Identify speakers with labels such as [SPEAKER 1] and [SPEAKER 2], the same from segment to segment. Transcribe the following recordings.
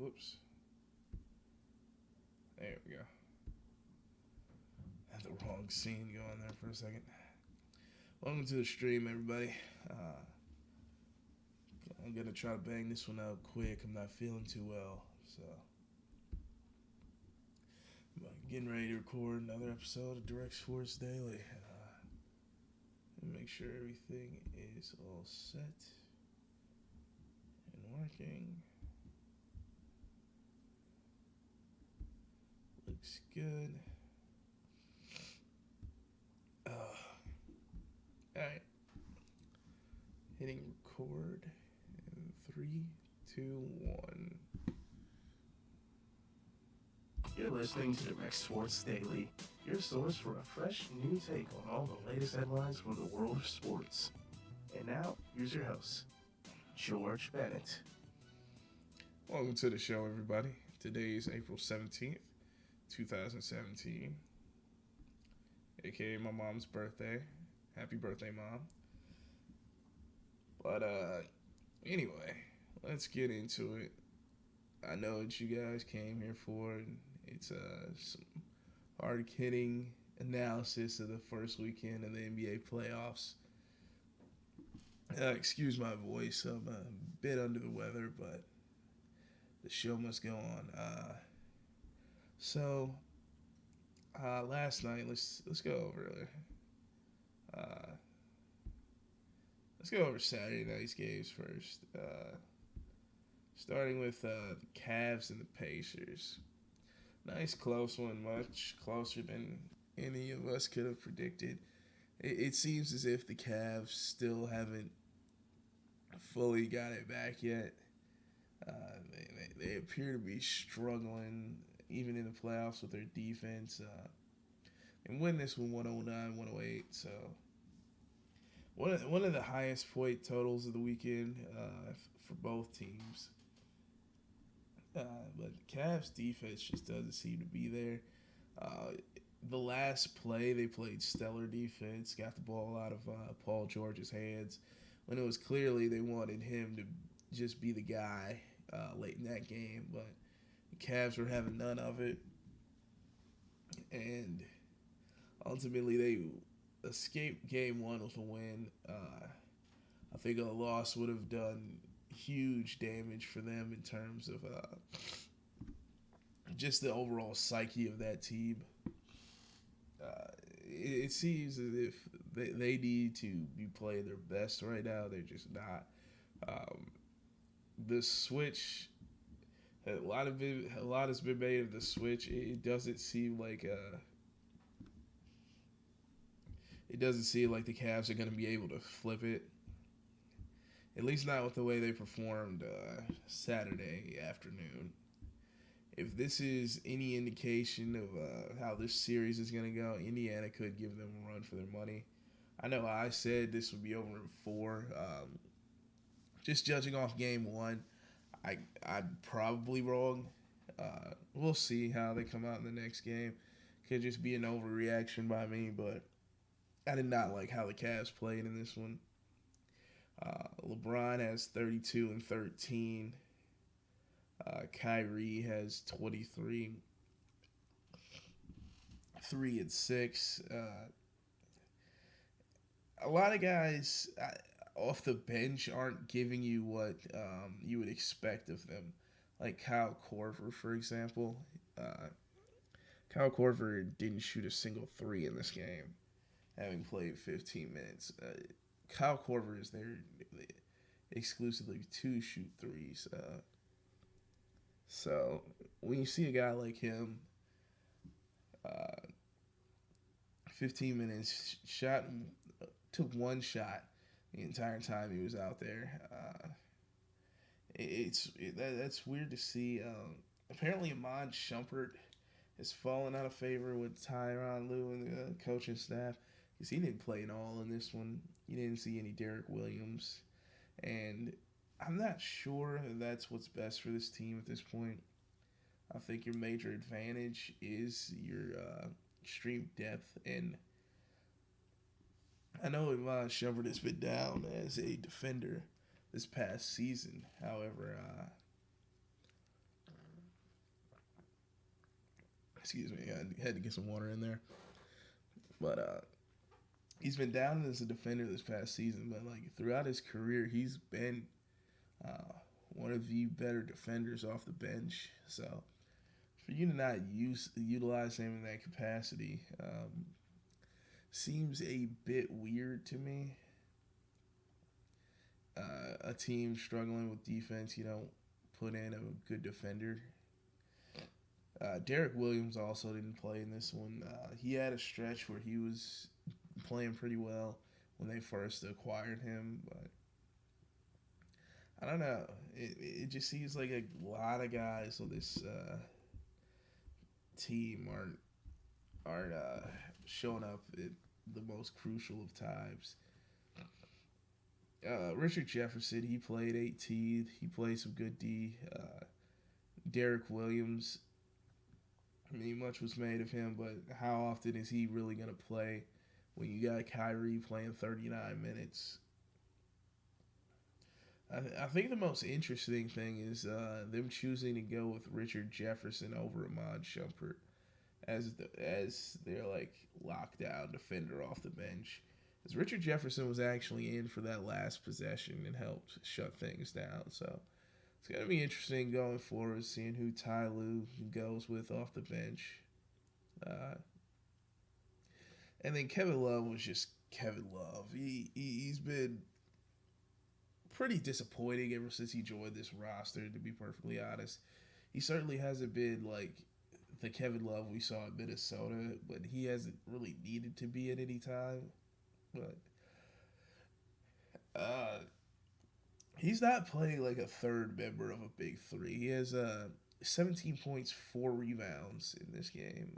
[SPEAKER 1] Whoops. There we go. Had the wrong scene going there for a second. Welcome to the stream, everybody. I'm gonna try to bang this one out quick. I'm not feeling too well, so I'm getting ready to record another episode of Direct Sports Daily. And make sure everything is all set and working. Looks good. Alright. Hitting record in 3, 2, 1.
[SPEAKER 2] You're listening to Direct Sports Daily, your source for a fresh new take on all the latest headlines from the world of sports. And now, here's your host, George Bennett.
[SPEAKER 1] Welcome to the show, everybody. Today is April 17th, 2017, aka my mom's birthday. Happy birthday, Mom. But, anyway, let's get into it. I know what you guys came here for, and it's some hard-hitting analysis of the first weekend of the NBA playoffs. Excuse my voice, I'm a bit under the weather, but the show must go on. Last night, let's go over let's go over Saturday night's games first. Starting with the Cavs and the Pacers. Nice close one, much closer than any of us could have predicted. It seems as if the Cavs still haven't fully got it back yet. They appear to be struggling even in the playoffs with their defense. And win this one 109, 108. So one of the highest point totals of the weekend for both teams. But the Cavs defense just doesn't seem to be there. The last play, they played stellar defense, got the ball out of Paul George's hands, when it was clearly they wanted him to just be the guy late in that game. But the Cavs were having none of it. And ultimately, they escaped game one with a win. I think a loss would have done huge damage for them in terms of just the overall psyche of that team. It seems as if they need to be playing their best right now. They're just not. The switch, a lot has been made of the switch. It doesn't seem like the Cavs are going to be able to flip it. At least not with the way they performed Saturday afternoon. If this is any indication of how this series is going to go, Indiana could give them a run for their money. I know I said this would be over in 4. Just judging off game 1, I'm probably wrong. We'll see how they come out in the next game. Could just be an overreaction by me, but I did not like how the Cavs played in this one. LeBron has 32 and 13. Kyrie has 23, 3 and 6. A lot of guys off the bench aren't giving you what you would expect of them. Like Kyle Korver, for example. Kyle Korver didn't shoot a single 3 in this game, having played 15 minutes. Kyle Korver is there exclusively to shoot threes. So when you see a guy like him, 15 minutes, took one shot the entire time he was out there. That's weird to see. Apparently, Iman Shumpert has fallen out of favor with Tyronn Lue and the coaching staff because he didn't play at all in this one. You didn't see any Derek Williams, and I'm not sure that's what's best for this team at this point. I think your major advantage is your extreme depth, and I know Iman Shumpert has been down as a defender this past season. However, Excuse me, I had to get some water in there. But he's been down as a defender this past season, but like throughout his career, he's been uh, one of the better defenders off the bench. So for you to not utilize him in that capacity seems a bit weird to me. A team struggling with defense, you don't put in a good defender. Derek Williams also didn't play in this one. He had a stretch where he was playing pretty well when they first acquired him, but I don't know. It just seems like a lot of guys on this team aren't showing up at the most crucial of times. Richard Jefferson, he played 18th. He played some good D. Derek Williams, I mean, much was made of him, but how often is he really going to play when you got Kyrie playing 39 minutes? I think the most interesting thing is them choosing to go with Richard Jefferson over Ahmad Shumpert as their like lockdown defender off the bench. As Richard Jefferson was actually in for that last possession and helped shut things down. So it's gonna be interesting going forward, seeing who Ty Lue goes with off the bench. Uh, and then Kevin Love was just Kevin Love. He's been pretty disappointing ever since he joined this roster. To be perfectly honest, he certainly hasn't been like the Kevin Love we saw in Minnesota, but he hasn't really needed to be at any time. But uh, he's not playing like a third member of a big three. He has 17 points, 4 rebounds in this game.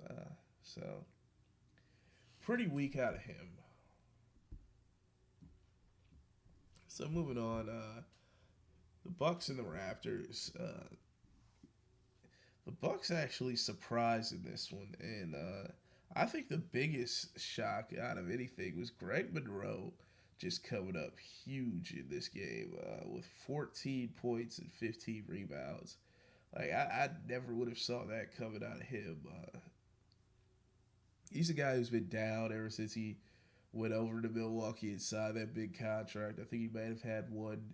[SPEAKER 1] So pretty weak out of him. So moving on, the Bucks and the Raptors. The Bucks actually surprised in this one, and I think the biggest shock out of anything was Greg Monroe just coming up huge in this game with 14 points and 15 rebounds. Like I never would have saw that coming out of him. He's a guy who's been down ever since he went over to Milwaukee and signed that big contract. I think he might have had one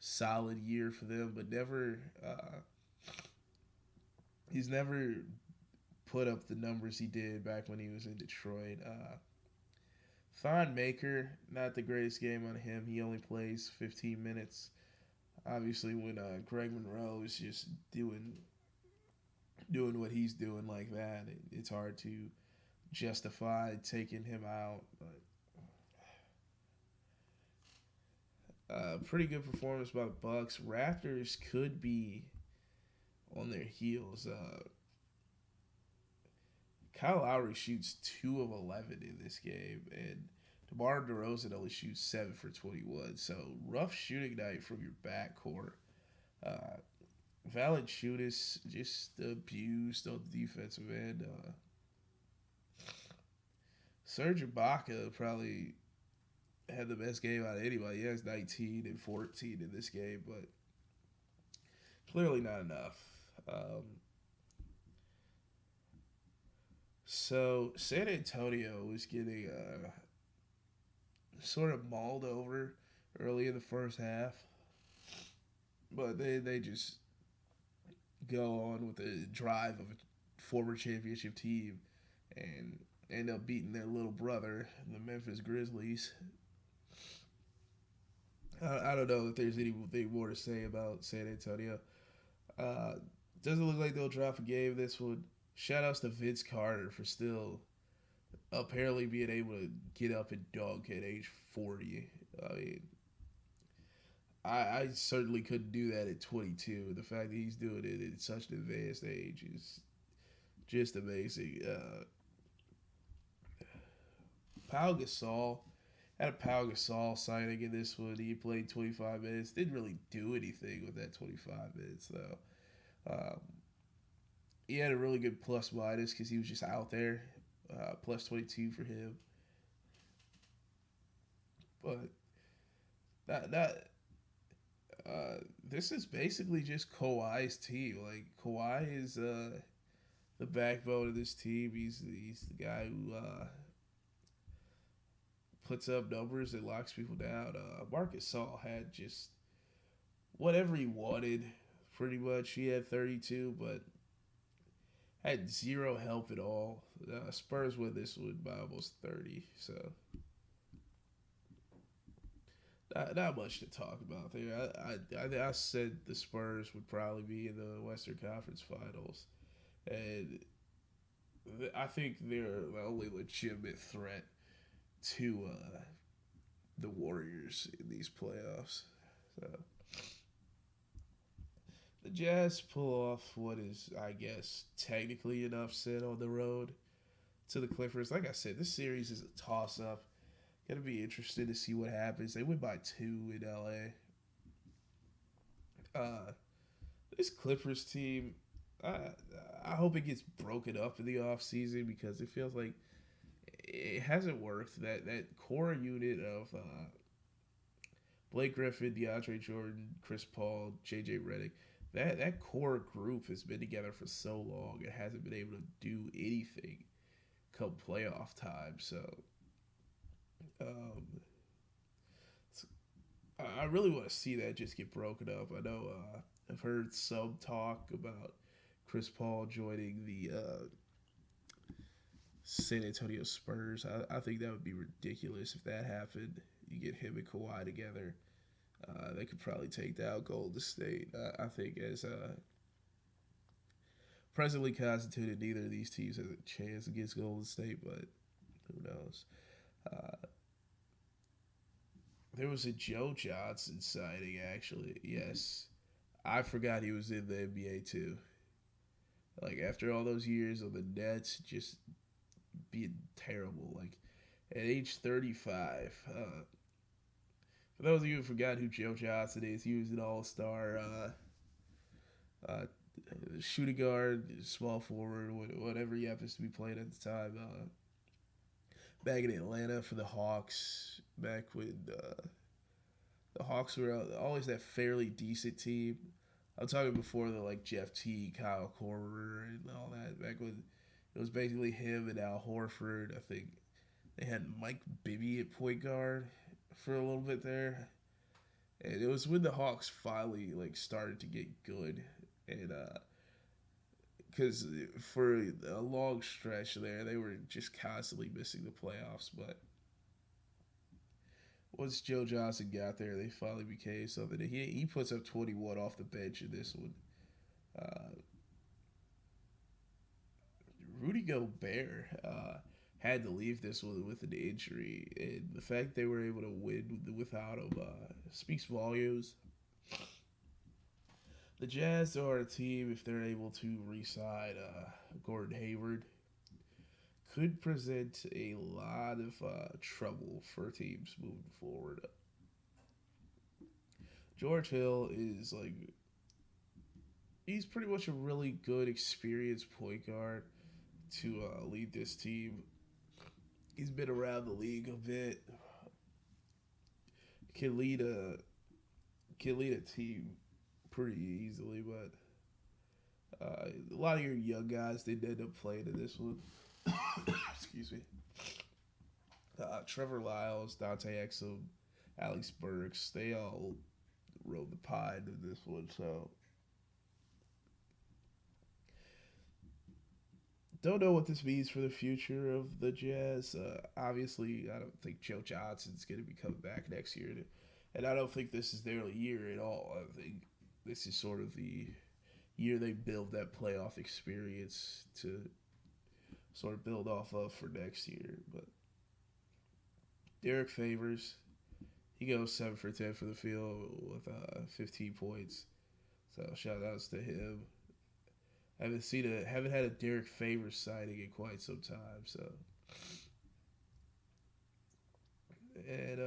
[SPEAKER 1] solid year for them, but never. He's never put up the numbers he did back when he was in Detroit. Thon Maker, not the greatest game on him. He only plays 15 minutes. Obviously, when Greg Monroe is just doing what he's doing like that, it's hard to justify taking him out. But pretty good performance by the Bucks. Raptors could be on their heels. Kyle Lowry shoots 2 of 11 in this game, and DeMar DeRozan only shoots 7 for 21. So rough shooting night from your backcourt. Valanciunas just abused on the defensive end. Serge Ibaka probably had the best game out of anybody. He has 19 and 14 in this game, but clearly not enough. So San Antonio was getting sort of mauled over early in the first half, but they just go on with the drive of a former championship team and end up beating their little brother, the Memphis Grizzlies. I don't know if there's anything more to say about San Antonio. Doesn't look like they'll drop a game this one. Shout outs to Vince Carter for still apparently being able to get up and dunk at age 40. I mean, I certainly couldn't do that at 22. The fact that he's doing it at such an advanced age is just amazing. Pau Gasol had a Pau Gasol signing in this one. He played 25 minutes. Didn't really do anything with that 25 minutes though. He had a really good plus minus because he was just out there. Plus 22 for him. But this is basically just Kawhi's team. Like Kawhi is the backbone of this team. He's the guy who puts up numbers and locks people down. Marc Gasol had just whatever he wanted, pretty much. He had 32, but had zero help at all. Spurs win this one by almost 30, so not much to talk about there. I said the Spurs would probably be in the Western Conference Finals, and I think they're the only legitimate threat to the Warriors in these playoffs. So the Jazz pull off what is, I guess, technically an upset on the road to the Clippers. Like I said, this series is a toss up. Gonna be interested to see what happens. They went by 2 in LA. This Clippers team, I I hope it gets broken up in the offseason because it feels like it hasn't worked. That core unit of Blake Griffin, DeAndre Jordan, Chris Paul, JJ Redick, that core group has been together for so long. It hasn't been able to do anything come playoff time. So um, I really want to see that just get broken up. I know I've heard some talk about Chris Paul joining the San Antonio Spurs. I think that would be ridiculous if that happened. You get him and Kawhi together. They could probably take down Golden State. I think as presently constituted, neither of these teams has a chance against Golden State, but who knows? Uh, there was a Joe Johnson sighting, actually. Yes. I forgot he was in the NBA too. Like, after all those years of the Nets just being terrible, like, at age 35, for those of you who forgot who Joe Johnson is, he was an all-star uh, shooting guard, small forward, whatever he happens to be playing at the time. Back in Atlanta for the Hawks, back when the Hawks were always that fairly decent team. I'm talking before the like Jeff T, Kyle Korver, and all that. Back when it was basically him and Al Horford. I think they had Mike Bibby at point guard for a little bit there, and it was when the Hawks finally like started to get good, and because for a long stretch there they were just constantly missing the playoffs. But once Joe Johnson got there, they finally became something. He puts up 21 off the bench in this one. Uh, Rudy Gobert had to leave this one with an injury, and the fact they were able to win without him speaks volumes. The Jazz are a team, if they're able to re-sign Gordon Hayward, could present a lot of trouble for teams moving forward. George Hill is like he's pretty much a really good, experienced point guard to lead this team. He's been around the league a bit. Can lead a team pretty easily, but a lot of your young guys didn't end up playing in this one. Excuse me. Trevor Lyles, Dante Exum, Alex Burks, they all rode the pine in this one. So don't know what this means for the future of the Jazz. Obviously, I don't think Joe Johnson's going to be coming back next year, and I don't think this is their year at all. I think this is sort of the year they build that playoff experience to sort of build off of for next year. But Derek Favors, he goes 7 for 10 for the field with 15 points. So shout outs to him. Haven't had a Derek Favors sighting in quite some time. So and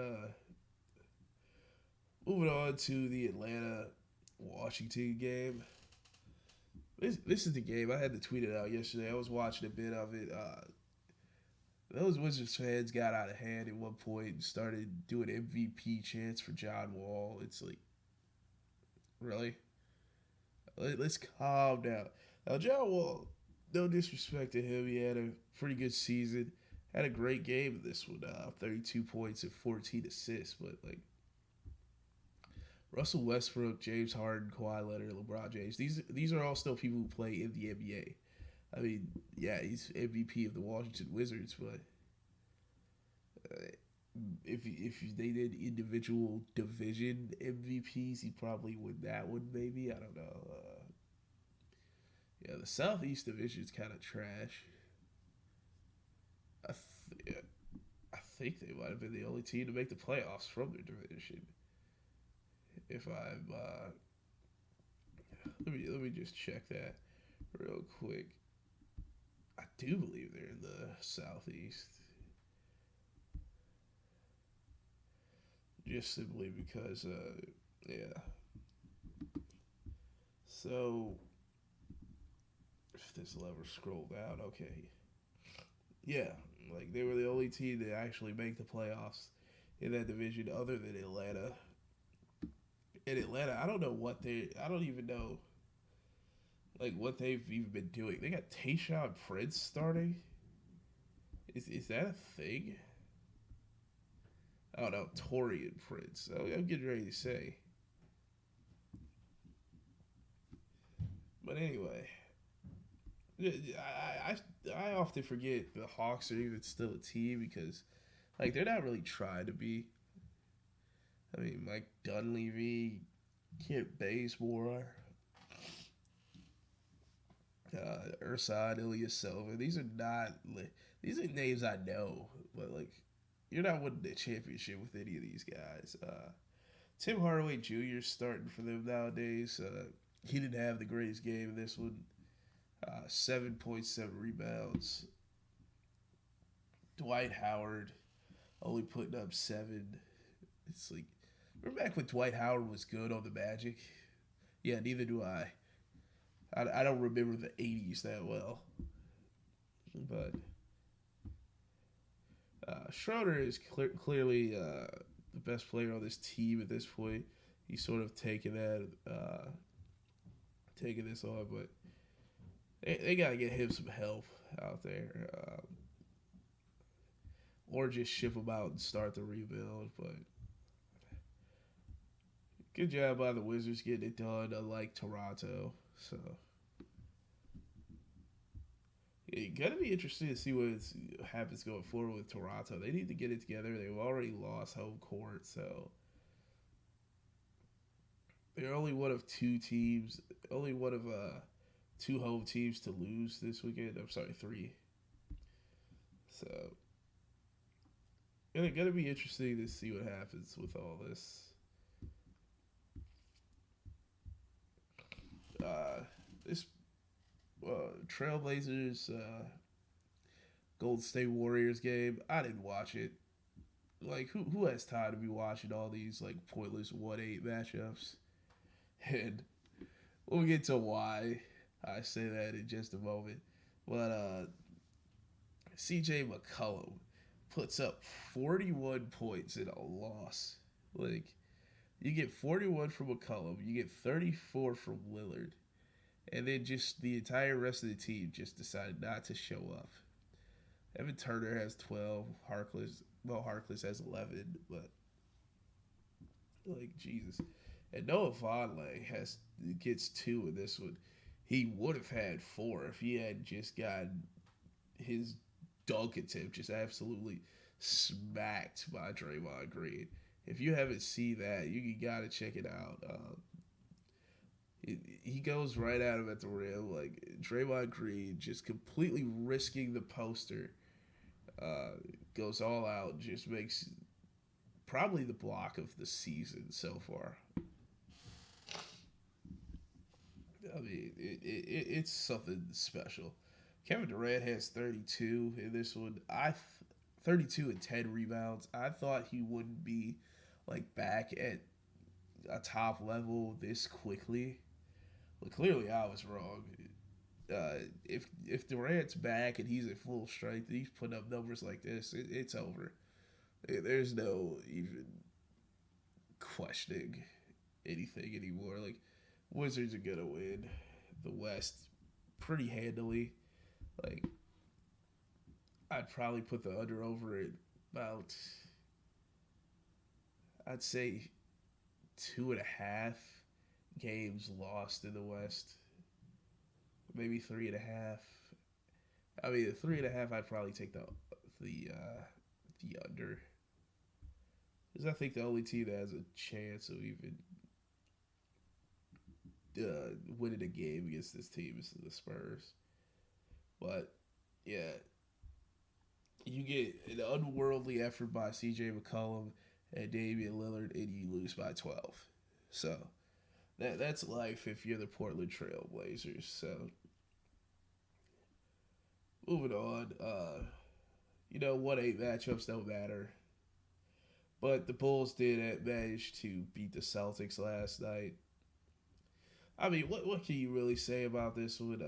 [SPEAKER 1] moving on to the Atlanta Washington game. This is the game. I had to tweet it out yesterday. I was watching a bit of it. Those Wizards fans got out of hand at one point and started doing MVP chants for John Wall. It's like, really? Let's calm down. Now, John Wall, no disrespect to him, he had a pretty good season. Had a great game this one, 32 points and 14 assists. But like Russell Westbrook, James Harden, Kawhi Leonard, LeBron James, these are all still people who play in the NBA. I mean, yeah, he's MVP of the Washington Wizards, but uh, if they did individual division MVPs, he probably win that one. Maybe I don't know. Yeah, the Southeast Division's kind of trash. I I think they might have been the only team to make the playoffs from their division. If I'm let me just check that real quick. I do believe they're in the Southeast, just simply because yeah. So if this lever scroll down, okay, yeah, like they were the only team to actually make the playoffs in that division, other than Atlanta. In Atlanta, I don't know what they. I don't even know like what they've even been doing. They got Tayshaun Prince starting. Is that a thing? I don't know. Torian Prince. I'm getting ready to say. But anyway, I often forget the Hawks are even still a team because like they're not really trying to be. I mean, Mike Dunleavy, Kent Bazemore, Ursad Ilyasova. These are names I know, but like you're not winning the championship with any of these guys. Tim Hardaway Jr. starting for them nowadays. He didn't have the greatest game in this one. 7.7 rebounds. Dwight Howard only putting up 7. It's like, remember back when Dwight Howard was good on the Magic? Yeah, neither do I. I don't remember the 80s that well. But Schroeder is clearly the best player on this team at this point. He's sort of taking this on, but they got to get him some help out there, or just ship him out and start the rebuild. But good job by the Wizards getting it done, unlike Toronto. So it's gonna be interesting to see what happens going forward with Toronto. They need to get it together. They've already lost home court, so they're only one of two teams, only one of two home teams to lose this weekend. I'm sorry, three. So and it's gonna be interesting to see what happens with all this. This Trailblazers Golden State Warriors game. I didn't watch it. Like who has time to be watching all these like pointless 1-8 matchups? And we'll get to why I say that in just a moment. But CJ McCollum puts up 41 points in a loss. Like you get 41 from McCollum, you get 34 from Lillard, and then just the entire rest of the team just decided not to show up. Evan Turner has 12. Harkless has 11, but like Jesus. And Noah Vonleh gets 2 in this one. He would have had 4 if he had just gotten his dunk attempt just absolutely smacked by Draymond Green. If you haven't seen that, you gotta check it out. He goes right at him at the rim, like Draymond Green, just completely risking the poster. Goes all out, just makes probably the block of the season so far. I mean, it's something special. Kevin Durant has 32 in this one. 32 and 10 rebounds. I thought he wouldn't be like back at a top level this quickly. But clearly, I was wrong. If Durant's back and he's at full strength, and he's putting up numbers like this, it's over. There's no even questioning anything anymore. Like Wizards are gonna win the West pretty handily. Like, I'd probably put the under over at about, I'd say 2.5 games lost in the West. Maybe 3.5. I mean, the 3.5, I'd probably take the under. Because I think the only team that has a chance of even winning a game against this team is the Spurs. But yeah, you get an unworldly effort by C.J. McCollum and Damian Lillard, and you lose by 12. So that's life if you're the Portland Trail Blazers. So moving on, 1-8 matchups don't matter. But the Bulls did manage to beat the Celtics last night. I mean, what can you really say about this one?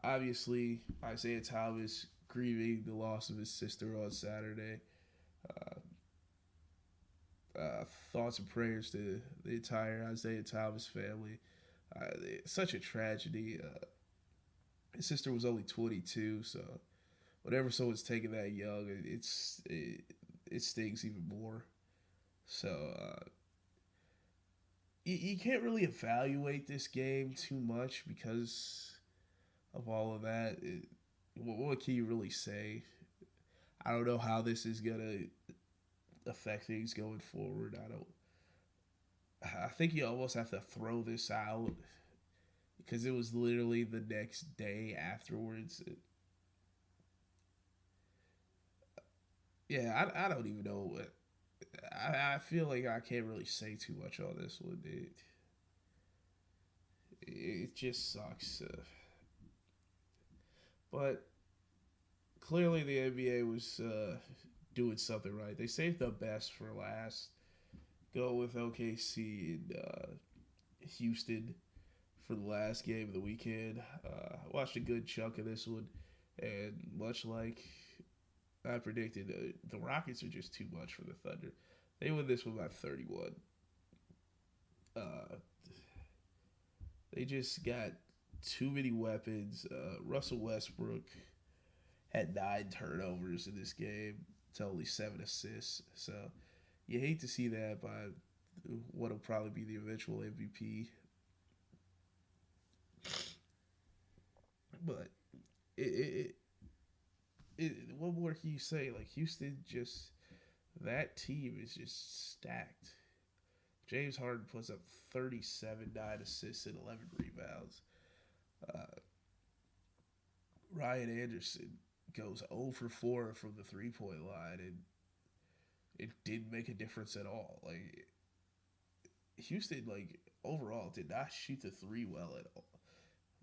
[SPEAKER 1] Obviously, Isaiah Thomas grieving the loss of his sister on Saturday. Thoughts and prayers to the entire Isaiah Thomas family. Such a tragedy. His sister was only 22, so whenever someone's taken that young, it stings even more. So you can't really evaluate this game too much because of all of that. What can you really say? I don't know how this is gonna affect things going forward. I think you almost have to throw this out because it was literally the next day afterwards. Yeah, I don't even know what. I feel like I can't really say too much on this one. It just sucks. But clearly the NBA was doing something right. They saved the best for last. Go with OKC and Houston for the last game of the weekend. Watched a good chunk of this one, and much like I predicted, the Rockets are just too much for the Thunder. They win this one by 31. Uh, they just got too many weapons. Russell Westbrook had 9 turnovers in this game to only 7 assists. So you hate to see that by what will probably be the eventual MVP. But what more can you say? Like Houston, just that team is just stacked. James Harden puts up 37, 9 assists, and 11 rebounds. Uh, Ryan Anderson goes 0 for 4 from the 3-point line, and it didn't make a difference at all. Like Houston, like overall, did not shoot the three well at all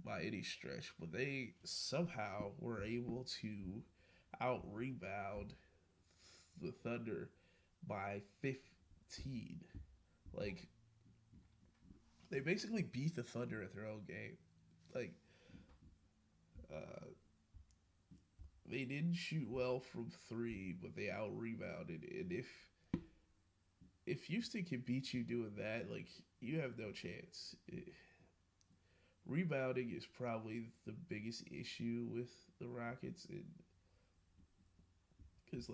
[SPEAKER 1] by any stretch, but they somehow were able to out rebound the Thunder by 15. Like they basically beat the Thunder at their own game. Like uh, they didn't shoot well from three, but they out rebounded. And if Houston can beat you doing that, like you have no chance. Rebounding is probably the biggest issue with the Rockets, and because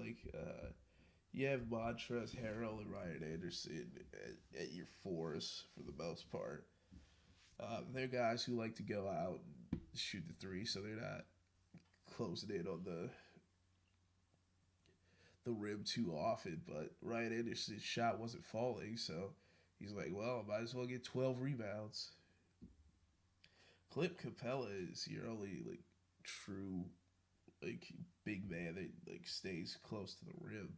[SPEAKER 1] you have Montrezl Harrell and Ryan Anderson at your fours for the most part. They're guys who like to go out and shoot the three, so they're not closing in on the rim too often. But Ryan Anderson's shot wasn't falling, so he's like, well, I might as well get 12 rebounds. Clint Capella is your only like true like big man that like stays close to the rim.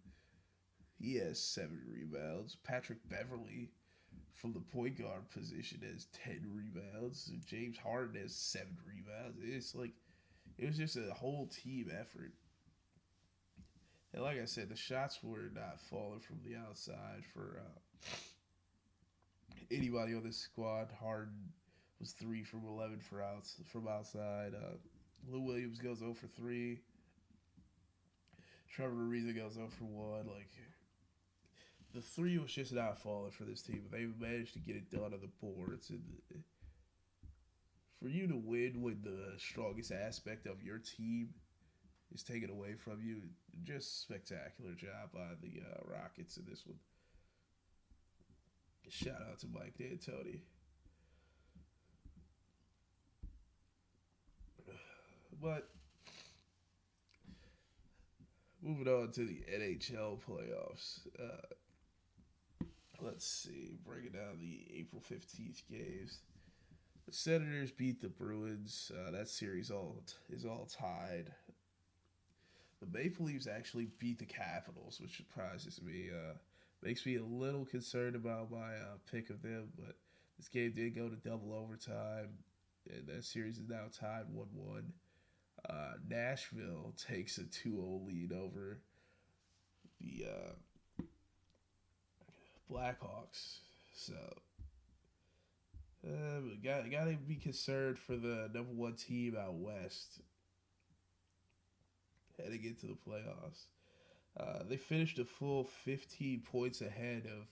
[SPEAKER 1] He has 7 rebounds. Patrick Beverly from the point guard position has 10 rebounds. James Harden has 7 rebounds. It's like it was just a whole team effort. And like I said, the shots were not falling from the outside for anybody on this squad. Harden was 3 from 11 from outside. Lou Williams goes 0 for 3. Trevor Ariza goes 0 for 1. Like the three was just not falling for this team. They managed to get it done on the boards, and for you to win when the strongest aspect of your team is taken away from you, just spectacular job by the Rockets in this one. Shout out to Mike D'Antoni. But moving on to the NHL playoffs. Let's see, breaking down the April 15th games. The Senators beat the Bruins. That series is all tied. The Maple Leafs actually beat the Capitals, which surprises me. Makes me a little concerned about my pick of them, but this game did go to double overtime, and that series is now tied 1-1. Nashville takes a 2-0 lead over the Blackhawks. So, gotta be concerned for the number one team out west heading into the playoffs. They finished a full 15 points ahead of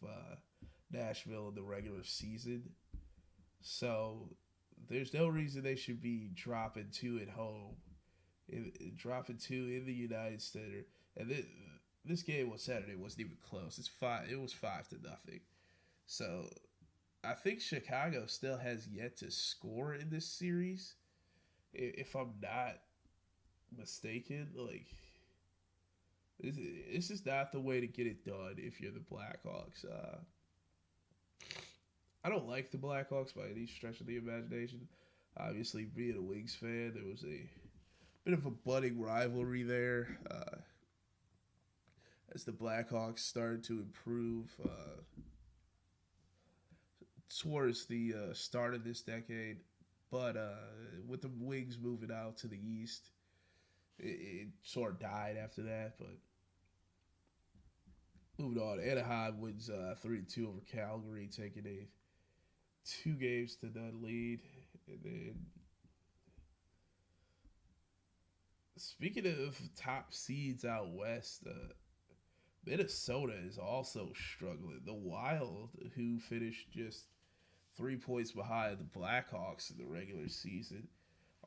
[SPEAKER 1] Nashville in the regular season. So there's no reason they should be dropping two at home, dropping two in the United Center. And this game on Saturday wasn't even close. It was 5-0. So I think Chicago still has yet to score in this series. If I'm not mistaken, like this is not the way to get it done if you're the Blackhawks. I don't like the Blackhawks by any stretch of the imagination. Obviously, being a Wings fan, there was a bit of a budding rivalry there as the Blackhawks started to improve towards the start of this decade. But with the Wings moving out to the East, it sort of died after that. But moving on, Anaheim wins 3-2 over Calgary, taking a 2-0 lead. And then, speaking of top seeds out west, Minnesota is also struggling. The Wild, who finished just 3 points behind the Blackhawks in the regular season,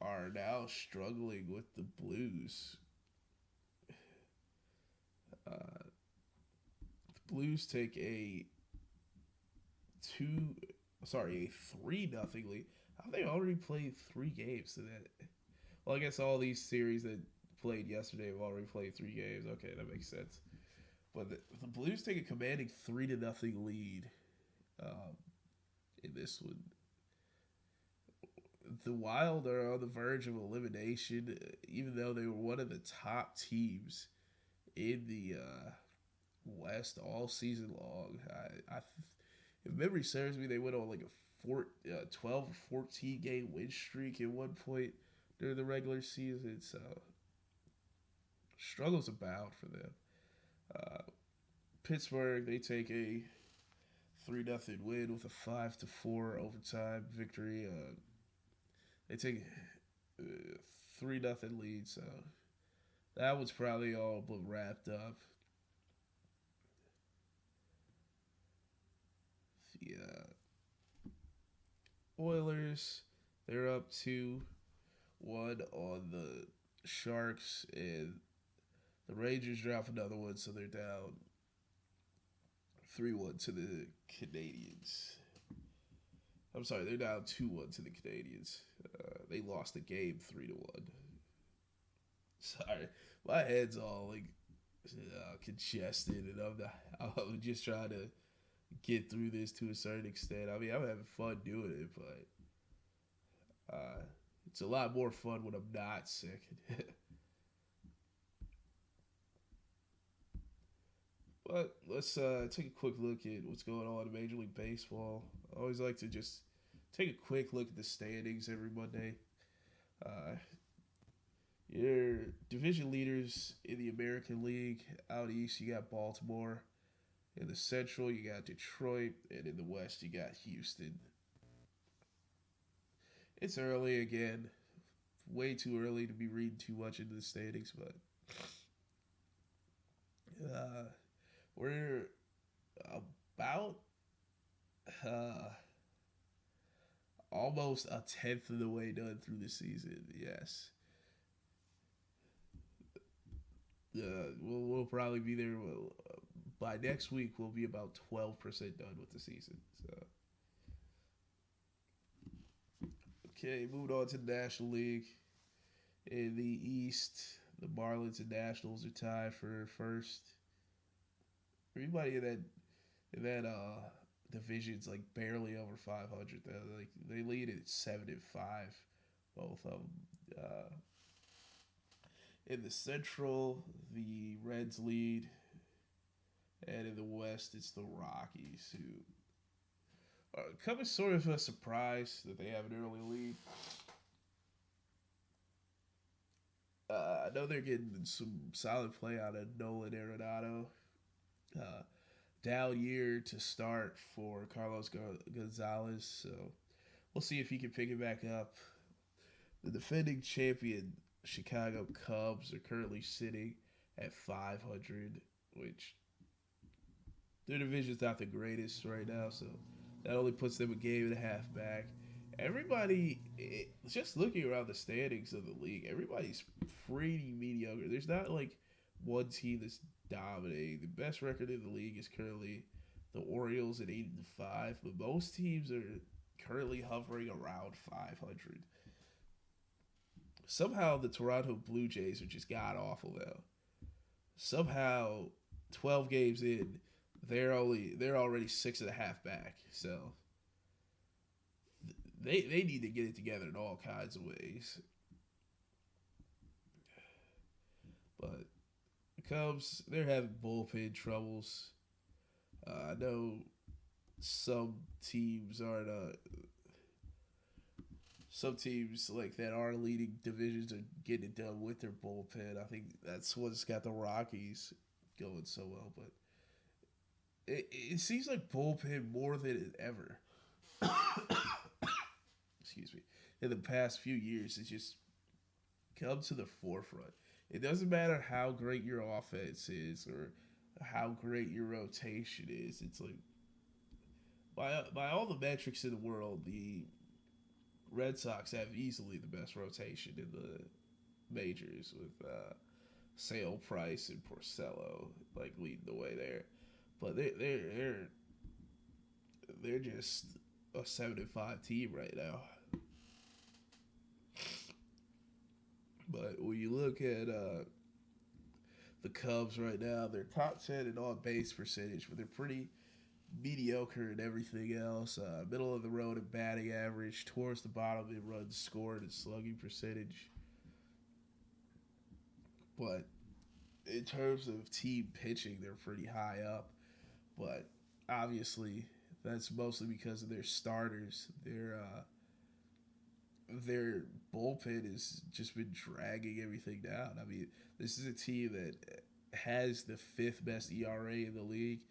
[SPEAKER 1] are now struggling with the Blues. The Blues take a 3-0 lead. Have they already played 3 games? So that, well, I guess all these series that played yesterday have already played 3 games. Okay, that makes sense. But the Blues take a commanding 3-0 lead in this one. The Wild are on the verge of elimination, even though they were one of the top teams in the West all season long. If memory serves me, they went on like a 12 or 14 game win streak at one point during the regular season. So struggles abound for them. Pittsburgh, they take a 3-0 win with a 5-4 overtime victory. They take a 3-0 lead, so that was probably all but wrapped up. The Oilers, they're up 2-1 on the Sharks, and the Rangers drop another one, so they're down 3-1 to the Canadiens. I'm sorry, they're down 2-1 to the Canadiens. They lost the game 3-1. Sorry, my head's all like congested, and I'm just trying to get through this to a certain extent. I mean, I'm having fun doing it, but it's a lot more fun when I'm not sick. But let's take a quick look at what's going on in Major League Baseball. I always like to just take a quick look at the standings every Monday. Your division leaders in the American League, out east you got Baltimore. In the Central you got Detroit, and in the West you got Houston. It's early again. Way too early to be reading too much into the standings, but we're about almost a tenth of the way done through the season. Yes. We'll probably be there. By next week, we'll be about 12% done with the season. So, okay, moving on to the National League. In the East, the Marlins and Nationals are tied for first. Everybody in that division's like barely over 500 though. Like they lead at 7-5, both of them. In the Central, the Reds lead, and in the West, it's the Rockies who are coming sort of a surprise that they have an early lead. I know they're getting some solid play out of Nolan Arenado. Uh, Down year to start for Carlos Gonzalez, so we'll see if he can pick it back up. The defending champion Chicago Cubs are currently sitting at 500, which their division's not the greatest right now, so that only puts them a game and a half back. Everybody, just looking around the standings of the league, everybody's pretty mediocre. There's not like one team that's dominating. The best record in the league is currently the Orioles at 8-5, but most teams are currently hovering around 500. Somehow the Toronto Blue Jays are just god awful though. Somehow, 12 games in, they're already 6.5 back. So they need to get it together in all kinds of ways. But the Cubs, they're having bullpen troubles. I know some teams aren't. Some teams like that are leading divisions are getting it done with their bullpen. I think that's what's got the Rockies going so well. But it seems like bullpen more than ever. Excuse me. In the past few years, it's just come to the forefront. It doesn't matter how great your offense is or how great your rotation is. It's like by all the metrics in the world, the Red Sox have easily the best rotation in the majors with Sale, Price, and Porcello like leading the way there. But they're just a 7-5 team right now. But when you look at the Cubs right now, they're top 10 in on base percentage, but they're pretty mediocre in everything else. Middle of the road in batting average, towards the bottom in runs scored and slugging percentage. But in terms of team pitching, they're pretty high up. But obviously, that's mostly because of their starters. Their bullpen has just been dragging everything down. I mean, this is a team that has the fifth best ERA in the league,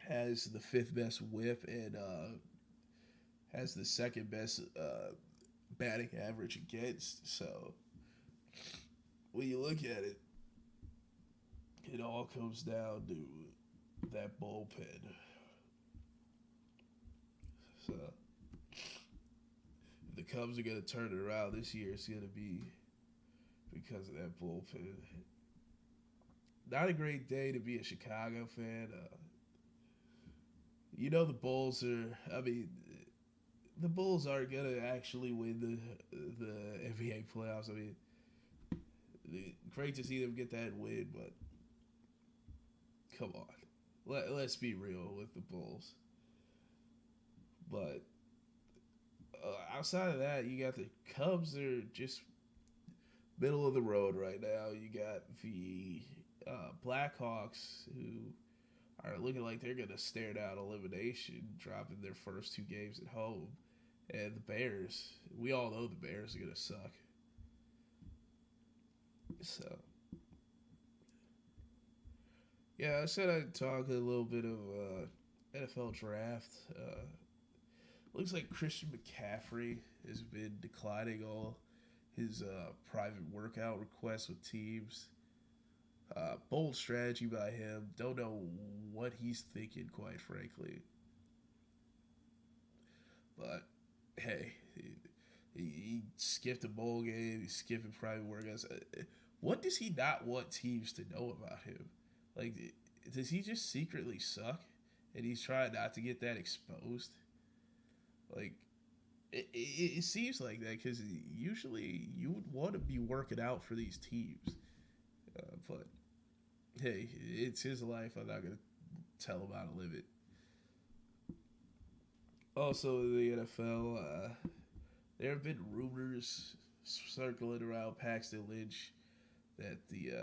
[SPEAKER 1] has the fifth best WHIP, and has the second best batting average against. So when you look at it, it all comes down to that bullpen. So if the Cubs are going to turn it around this year, it's going to be because of that bullpen. Not a great day to be a Chicago fan. You know the Bulls are. I mean, the Bulls aren't gonna actually win the NBA playoffs. I mean, great to see them get that win, but come on, let's be real with the Bulls. But outside of that, you got the Cubs. Are just middle of the road right now. You got the Blackhawks who are looking like they're going to stare down elimination, dropping their first two games at home. And the Bears, we all know the Bears are going to suck. So, yeah, I said I'd talk a little bit of NFL draft. Looks like Christian McCaffrey has been declining all his private workout requests with teams. Bold strategy by him. Don't know what he's thinking, quite frankly. But hey, he skipped a bowl game. He's skipping private workouts. What does he not want teams to know about him? Like, does he just secretly suck, and he's trying not to get that exposed? Like, it seems like that because usually you would want to be working out for these teams, but hey, it's his life. I'm not gonna tell him how to live it. Also, in the NFL, there have been rumors circling around Paxton Lynch that the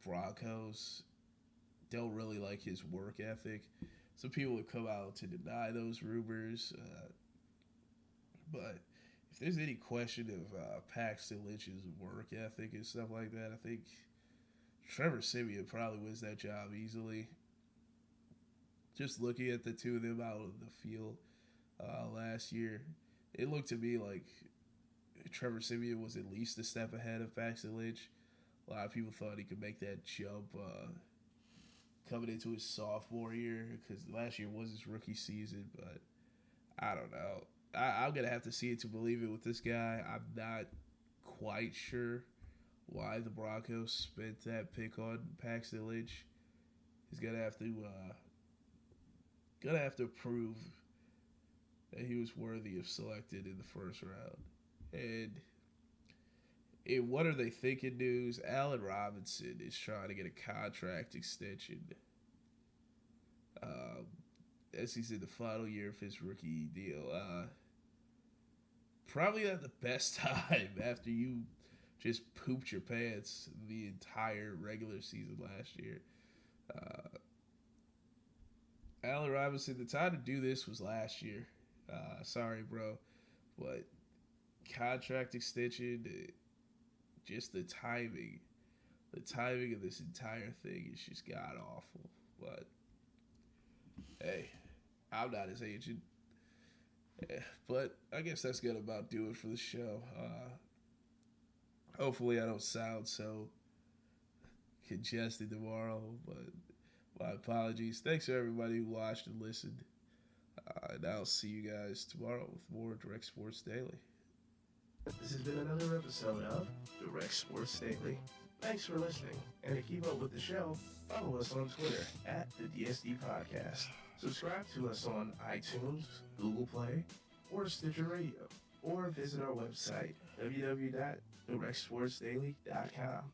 [SPEAKER 1] Broncos don't really like his work ethic. Some people have come out to deny those rumors, but if there's any question of Paxton Lynch's work ethic and stuff like that, I think Trevor Siemian probably wins that job easily. Just looking at the two of them out of the field last year, it looked to me like Trevor Siemian was at least a step ahead of Paxton Lynch. A lot of people thought he could make that jump coming into his sophomore year because last year was his rookie season, but I don't know. I'm going to have to see it to believe it with this guy. I'm not quite sure why the Broncos spent that pick on Paxton Lynch. He's going to have to prove that he was worthy of selected in the first round. And in what are they thinking news, Allen Robinson is trying to get a contract extension. As he's in the final year of his rookie deal. Probably not the best time after you just pooped your pants the entire regular season last year. Allen Robinson, the time to do this was last year. Sorry, bro. But contract extension, just the timing of this entire thing is just god awful. But hey, I'm not his agent. But I guess that's gonna about do it for the show. Hopefully I don't sound so congested tomorrow, but my apologies. Thanks to everybody who watched and listened. And I'll see you guys tomorrow with more Direct Sports Daily.
[SPEAKER 2] This has been another episode of Direct Sports Daily. Thanks for listening, and to keep up with the show, follow us on Twitter at the DSD Podcast. Subscribe to us on iTunes, Google Play, or Stitcher Radio, or visit our website, www.directsportsdaily.com.